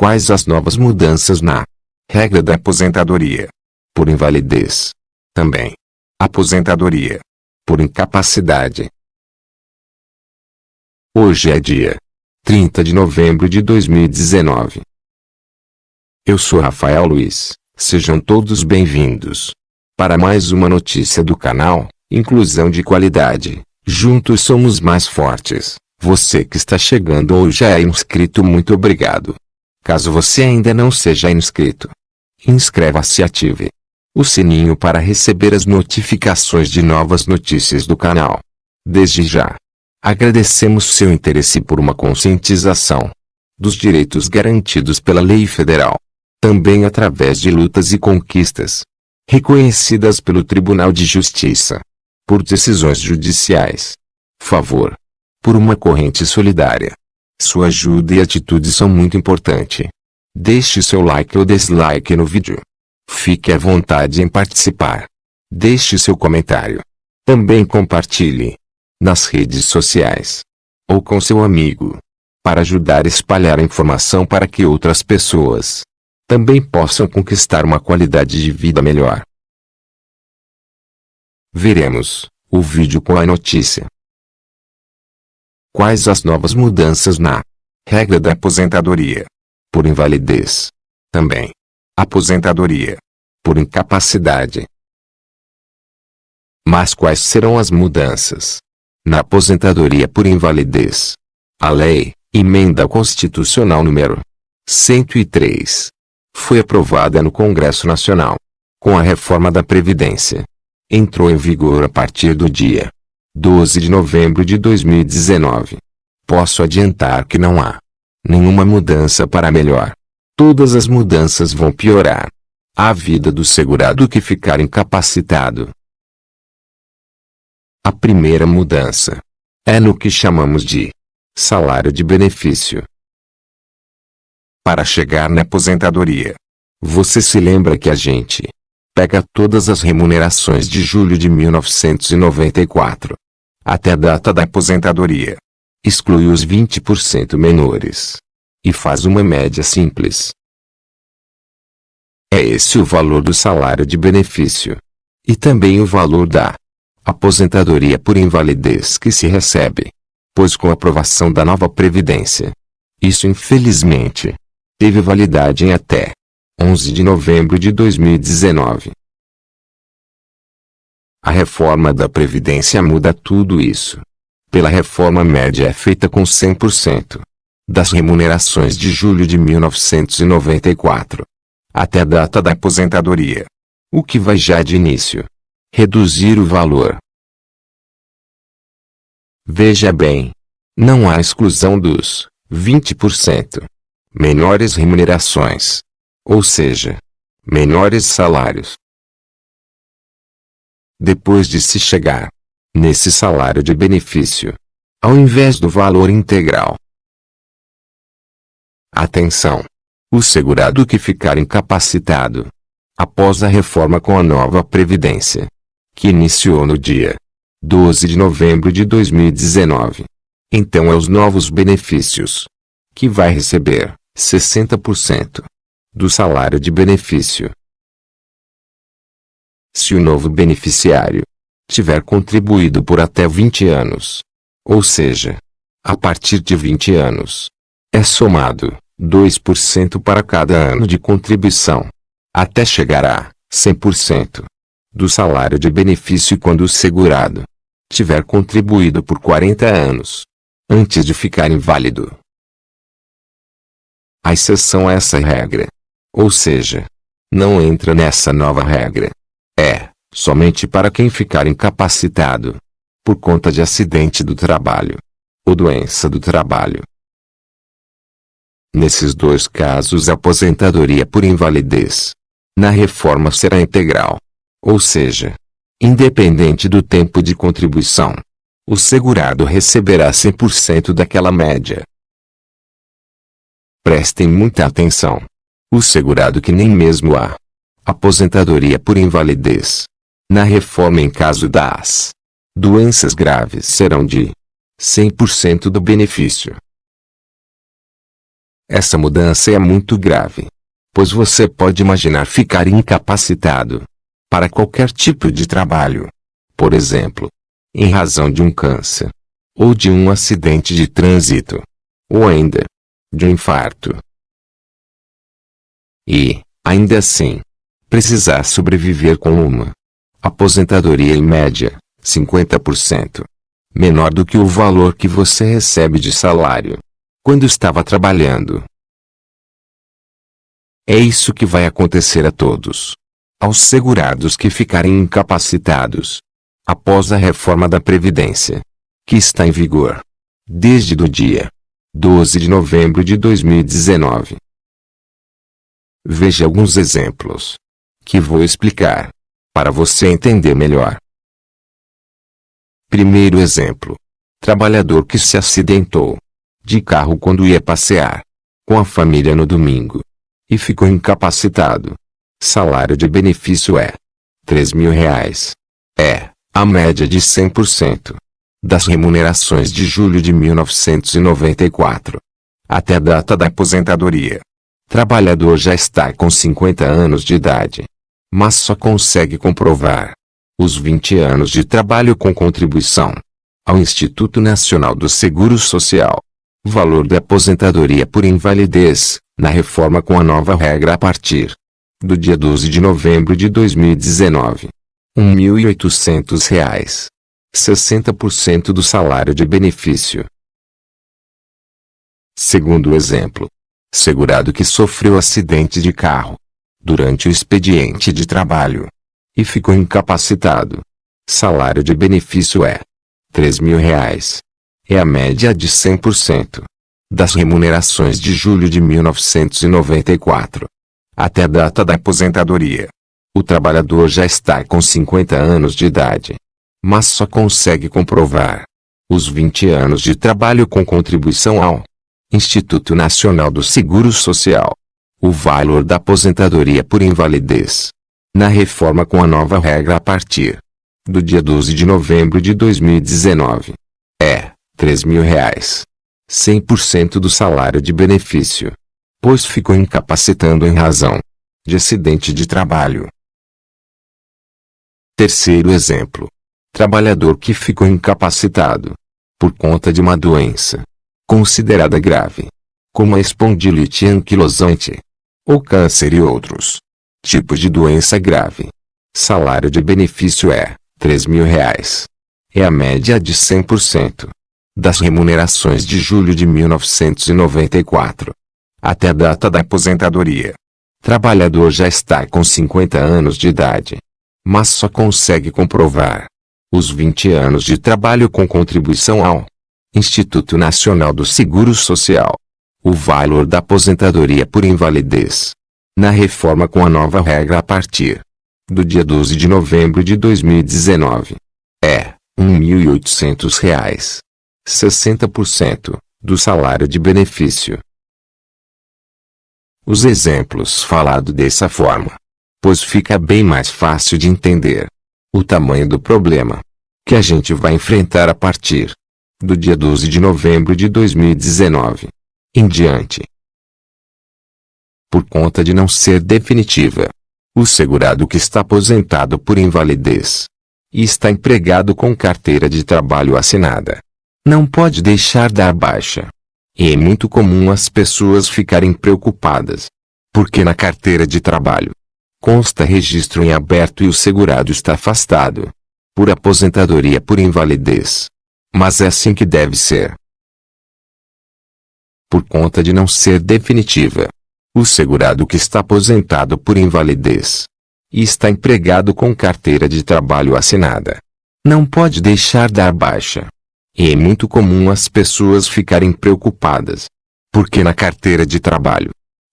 Quais as novas mudanças na regra da aposentadoria por invalidez? Também aposentadoria por incapacidade. Hoje é dia 30 de novembro de 2019. Eu sou Rafael Luiz, sejam todos bem-vindos para mais uma notícia do canal Inclusão de Qualidade. Juntos somos mais fortes. Você que está chegando ou já é inscrito, muito obrigado. Caso você ainda não seja inscrito, inscreva-se e ative o sininho para receber as notificações de novas notícias do canal. Desde já, agradecemos seu interesse por uma conscientização dos direitos garantidos pela lei federal, também através de lutas e conquistas reconhecidas pelo Tribunal de Justiça, por decisões judiciais. Favor por uma corrente solidária. Sua ajuda e atitude são muito importantes. Deixe seu like ou dislike no vídeo. Fique à vontade em participar. Deixe seu comentário. Também compartilhe nas redes sociais ou com seu amigo, para ajudar a espalhar a informação para que outras pessoas também possam conquistar uma qualidade de vida melhor. Veremos o vídeo com a notícia. Quais as novas mudanças na regra da aposentadoria por invalidez? Também aposentadoria por incapacidade. Mas quais serão as mudanças na aposentadoria por invalidez? A Lei Emenda Constitucional número 103 foi aprovada no Congresso Nacional com a reforma da Previdência. Entrou em vigor a partir do dia 12 de novembro de 2019. Posso adiantar que não há nenhuma mudança para melhor. Todas as mudanças vão piorar a vida do segurado que ficar incapacitado. A primeira mudança é no que chamamos de salário de benefício. Para chegar na aposentadoria, você se lembra que a gente pega todas as remunerações de julho de 1994 até a data da aposentadoria, exclui os 20% menores e faz uma média simples. É esse o valor do salário de benefício e também o valor da aposentadoria por invalidez que se recebe, pois com a aprovação da nova Previdência, isso infelizmente teve validade em até 11 de novembro de 2019. A reforma da Previdência muda tudo isso. Pela reforma, a média é feita com 100% das remunerações de julho de 1994 até a data da aposentadoria, o que vai já de início reduzir o valor. Veja bem, não há exclusão dos 20% menores remunerações, ou seja, menores salários. Depois de se chegar nesse salário de benefício, ao invés do valor integral. Atenção! O segurado que ficar incapacitado após a reforma com a nova Previdência, que iniciou no dia 12 de novembro de 2019, então é os novos benefícios que vai receber 60% do salário de benefício. Se o novo beneficiário tiver contribuído por até 20 anos, ou seja, a partir de 20 anos, é somado 2% para cada ano de contribuição, até chegar a 100% do salário de benefício quando o segurado tiver contribuído por 40 anos, antes de ficar inválido. A exceção a essa regra, ou seja, não entra nessa nova regra, é somente para quem ficar incapacitado por conta de acidente do trabalho ou doença do trabalho. Nesses dois casos, a aposentadoria por invalidez na reforma será integral, ou seja, independente do tempo de contribuição, o segurado receberá 100% daquela média. Prestem muita atenção. O segurado que nem mesmo a aposentadoria por invalidez na reforma em caso das doenças graves serão de 100% do benefício. Essa mudança é muito grave, pois você pode imaginar ficar incapacitado para qualquer tipo de trabalho. Por exemplo, em razão de um câncer, ou de um acidente de trânsito, ou ainda de um infarto. E, ainda assim, precisar sobreviver com uma aposentadoria em média 50% menor do que o valor que você recebe de salário quando estava trabalhando. É isso que vai acontecer a todos, aos segurados que ficarem incapacitados após a reforma da Previdência, que está em vigor desde o dia 12 de novembro de 2019. Veja alguns exemplos que vou explicar para você entender melhor. Primeiro exemplo: trabalhador que se acidentou de carro quando ia passear com a família no domingo e ficou incapacitado. Salário de benefício é R$ 3.000. É a média de 100% das remunerações de julho de 1994 até a data da aposentadoria. Trabalhador já está com 50 anos de idade, mas só consegue comprovar os 20 anos de trabalho com contribuição ao Instituto Nacional do Seguro Social. Valor da aposentadoria por invalidez, na reforma com a nova regra a partir do dia 12 de novembro de 2019. R$ 1.800. 60% do salário de benefício. Segundo exemplo: segurado que sofreu acidente de carro durante o expediente de trabalho e ficou incapacitado. Salário de benefício é R$ 3.000. É a média de 100% das remunerações de julho de 1994 até a data da aposentadoria. O trabalhador já está com 50 anos de idade, mas só consegue comprovar os 20 anos de trabalho com contribuição ao Instituto Nacional do Seguro Social. O valor da aposentadoria por invalidez, na reforma com a nova regra a partir do dia 12 de novembro de 2019, é R$ 3.000. 100% do salário de benefício, pois ficou incapacitando em razão de acidente de trabalho. Terceiro exemplo: trabalhador que ficou incapacitado por conta de uma doença considerada grave, como a espondilite anquilosante, ou câncer e outros tipos de doença grave. Salário de benefício é R$ 3.000. É a média de 100% das remunerações de julho de 1994 até a data da aposentadoria. Trabalhador já está com 50 anos de idade, mas só consegue comprovar os 20 anos de trabalho com contribuição ao Instituto Nacional do Seguro Social. O valor da aposentadoria por invalidez, na reforma com a nova regra a partir do dia 12 de novembro de 2019, é R$ 1.800. 60% do salário de benefício. Os exemplos falados dessa forma, pois fica bem mais fácil de entender o tamanho do problema que a gente vai enfrentar a partir do dia 12 de novembro de 2019 em diante. Por conta de não ser definitiva, o segurado que está aposentado por invalidez e está empregado com carteira de trabalho assinada não pode deixar dar baixa. E é muito comum as pessoas ficarem preocupadas, porque na carteira de trabalho consta registro em aberto e o segurado está afastado por aposentadoria por invalidez. Mas é assim que deve ser. Por conta de não ser definitiva, o segurado que está aposentado por invalidez e está empregado com carteira de trabalho assinada não pode deixar dar baixa. E é muito comum as pessoas ficarem preocupadas, porque na carteira de trabalho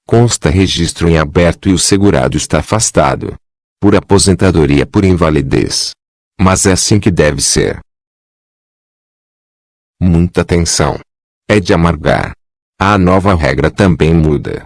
consta registro em aberto e o segurado está afastado por aposentadoria por invalidez. Mas é assim que deve ser. Muita atenção. É de amargar. A nova regra também muda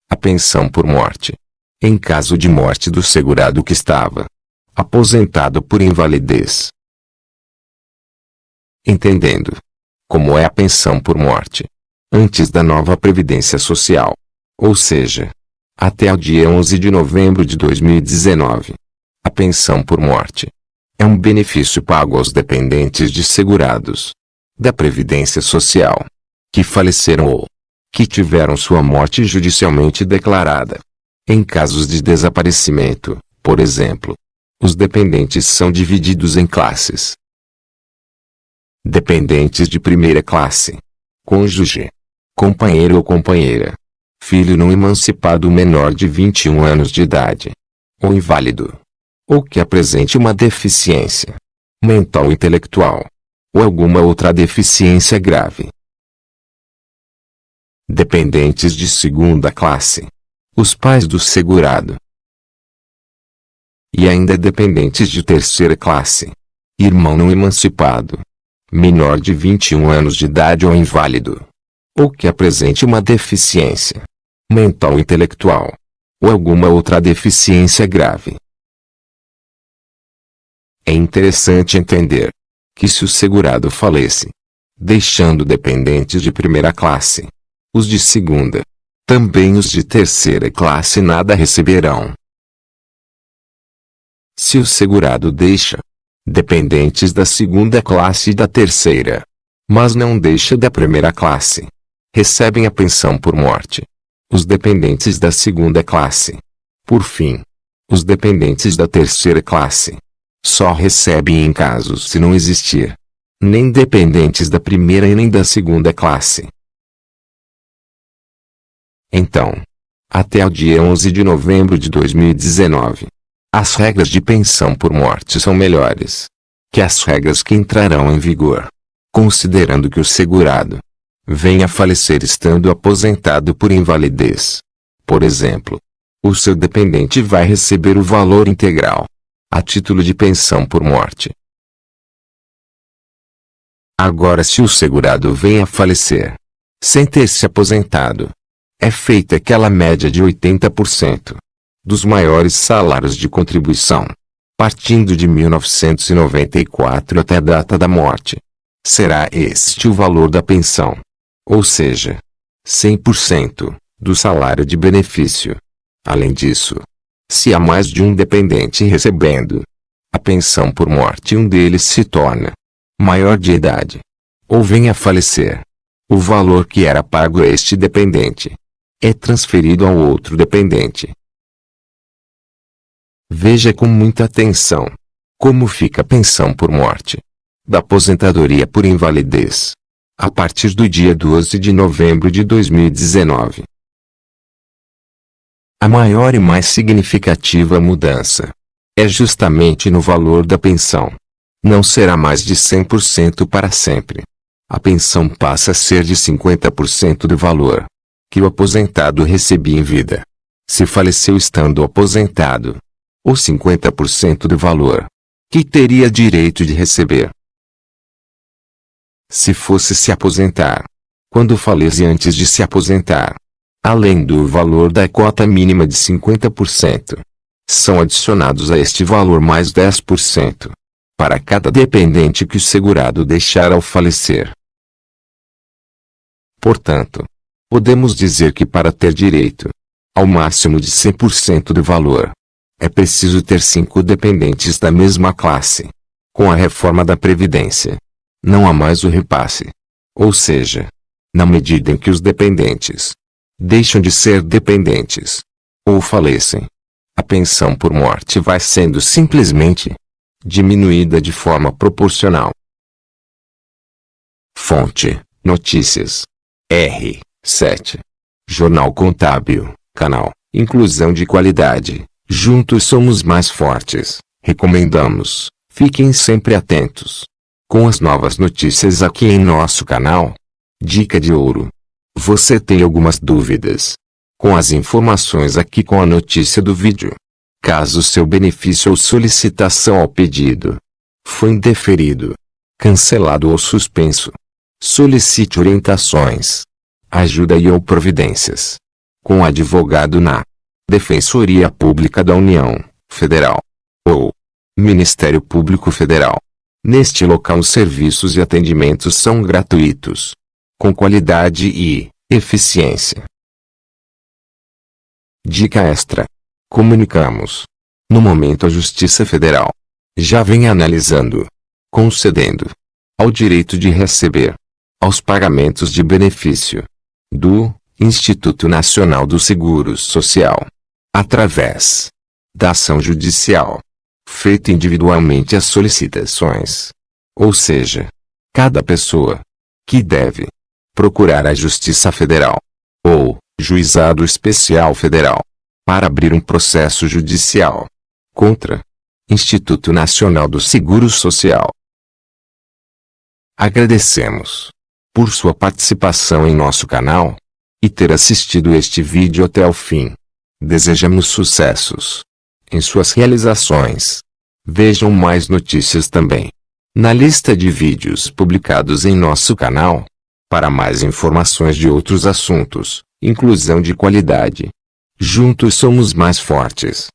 a pensão por morte. Em caso de morte do segurado que estava aposentado por invalidez. Entendendo como é a pensão por morte, antes da nova Previdência Social. Ou seja, até o dia 11 de novembro de 2019. A pensão por morte é um benefício pago aos dependentes de segurados da Previdência Social que faleceram ou que tiveram sua morte judicialmente declarada. Em casos de desaparecimento, por exemplo, os dependentes são divididos em classes. Dependentes de primeira classe: cônjuge, companheiro ou companheira, filho não emancipado menor de 21 anos de idade, ou inválido, ou que apresente uma deficiência mental ou intelectual, ou alguma outra deficiência grave. Dependentes de segunda classe: os pais do segurado. E ainda dependentes de terceira classe: irmão não emancipado, menor de 21 anos de idade ou inválido, ou que apresente uma deficiência mental ou intelectual, ou alguma outra deficiência grave. É interessante entender que se o segurado falece, deixando dependentes de primeira classe, os de segunda, também os de terceira classe nada receberão. Se o segurado deixa dependentes da segunda classe e da terceira, mas não deixa da primeira classe, recebem a pensão por morte os dependentes da segunda classe. Por fim, os dependentes da terceira classe só recebem em casos se não existir nem dependentes da primeira e nem da segunda classe. Então, até o dia 11 de novembro de 2019, as regras de pensão por morte são melhores que as regras que entrarão em vigor, considerando que o segurado venha a falecer estando aposentado por invalidez. Por exemplo, o seu dependente vai receber o valor integral, a título de pensão por morte. Agora, se o segurado venha a falecer sem ter se aposentado, é feita aquela média de 80% dos maiores salários de contribuição, partindo de 1994 até a data da morte. Será este o valor da pensão, ou seja, 100% do salário de benefício. Além disso, se há mais de um dependente recebendo a pensão por morte e um deles se torna maior de idade, ou venha a falecer, o valor que era pago a este dependente é transferido ao outro dependente. Veja com muita atenção como fica a pensão por morte da aposentadoria por invalidez a partir do dia 12 de novembro de 2019. A maior e mais significativa mudança é justamente no valor da pensão. Não será mais de 100% para sempre. A pensão passa a ser de 50% do valor que o aposentado recebia em vida, se faleceu estando aposentado, ou 50% do valor que teria direito de receber se fosse se aposentar, quando falece antes de se aposentar. Além do valor da cota mínima de 50%, são adicionados a este valor mais 10% para cada dependente que o segurado deixar ao falecer. Portanto, podemos dizer que para ter direito ao máximo de 100% do valor, é preciso ter 5 dependentes da mesma classe. Com a reforma da Previdência, não há mais o repasse. Ou seja, na medida em que os dependentes deixam de ser dependentes ou falecem, a pensão por morte vai sendo simplesmente diminuída de forma proporcional. Fonte: Notícias. R7. Jornal Contábil. Canal: Inclusão de Qualidade. Juntos somos mais fortes. Recomendamos. Fiquem sempre atentos com as novas notícias aqui em nosso canal. Dica de ouro. Você tem algumas dúvidas com as informações aqui com a notícia do vídeo? Caso seu benefício ou solicitação ao pedido foi indeferido, cancelado ou suspenso, solicite orientações, ajuda e ou providências com o advogado na Defensoria Pública da União Federal ou Ministério Público Federal. Neste local os serviços e atendimentos são gratuitos. com qualidade e eficiência. Dica extra. Comunicamos. No momento a Justiça Federal já vem analisando, concedendo, ao direito de receber, aos pagamentos de benefício, do Instituto Nacional do Seguro Social, através da ação judicial, feita individualmente às solicitações. Ou seja, cada pessoa que deve procurar a Justiça Federal ou Juizado Especial Federal para abrir um processo judicial contra Instituto Nacional do Seguro Social. Agradecemos por sua participação em nosso canal e ter assistido este vídeo até o fim. Desejamos sucessos em suas realizações. Vejam mais notícias também na lista de vídeos publicados em nosso canal. Para mais informações de outros assuntos, inclusão de qualidade. Juntos somos mais fortes.